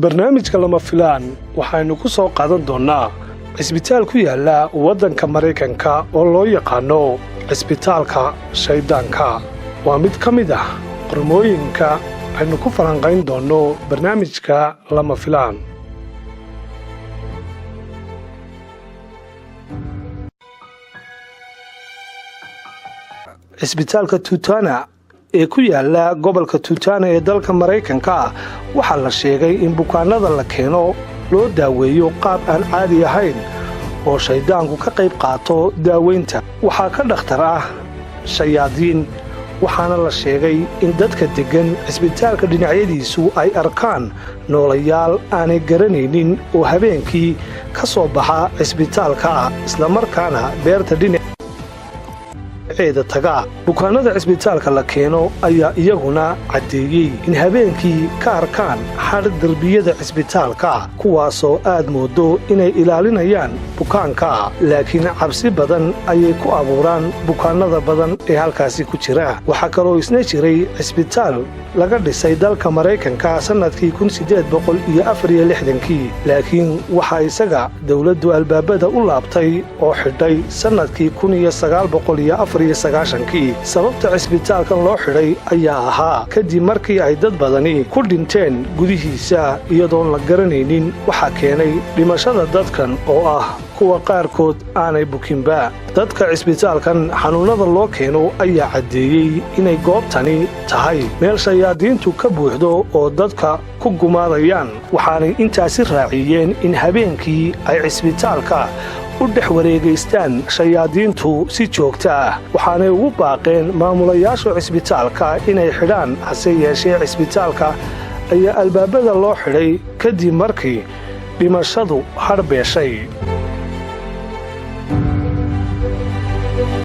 barnaamijka lama filaan waxaynu ku soo qaadan doonnaa cisbitaal ku yaalla waddanka Maraykanka oo loo yaqaano Cisbitaalka Shaydaanka. waa mid ka mid ah qormooyinka aynu ku falanqayn doonno barnaamijka lama filaan. Cisbitaalka Taqaana ee ku yaalla gobolka Taqaana ee dalka Maraykanka waxaa la sheegay in bukaanada la keeno loo daaweeyo qaab aan caadi ahayn oo shaydaanku ka qayb qaato daaweynta. waxaa ka dhakhtar ah shayaadiin, waxaana la sheegay in dadka deggan cisbitaalka dhinacyadiisu ay arkaan noolayaal aanay garanaynin oo habeenkii ka soo baxa cisbitaalka islamarkaana beerta dhinaceeda taga. bukaanada cisbitaalka la keeno ayaa iyaguna caddeeyey in habeenkii ka arkaan hadh derbiyada cisbitaalka, kuwaasoo aad moodo inay ilaalinayaan bukaanka, laakiin cabsi badan ayay ku abuuraan bukaanada badan ee halkaasi ku jira. waxaa kaloo isna jiray cisbitaal laga dhisay dalka Maraykanka sannadkii 1864, laakiin waxaa isaga dawladdu albaabada u laabtay oo xidhay sannadkii 1994. sababta cisbitaalkan loo xidhay ayaa ahaa kadib markii ay dad badani ku dhinteen gudihiisa iyadoon la garanaynin waxa keenay dhimashada dadkan oo ah kuwa qaarkood aanay bukinba. dadka cisbitaalkan xanuunnada loo keeno ayaa caddeeyey inay goobtani tahay meel shayaadiintu ka buuxdo oo dadka ku gumaadayaan, waxaanay intaasi raaciyeen in habeenkii ay cisbitaalka u dhex wareegaystaan shayaadiintu si joogta ah. waxaanay ugu baaqeen maamulayaasha cisbitaalka inay xidhaan, hase yeeshee cisbitaalka ayaa albaabada loo xidhay kadib markii dhimashadu hadh beeshay.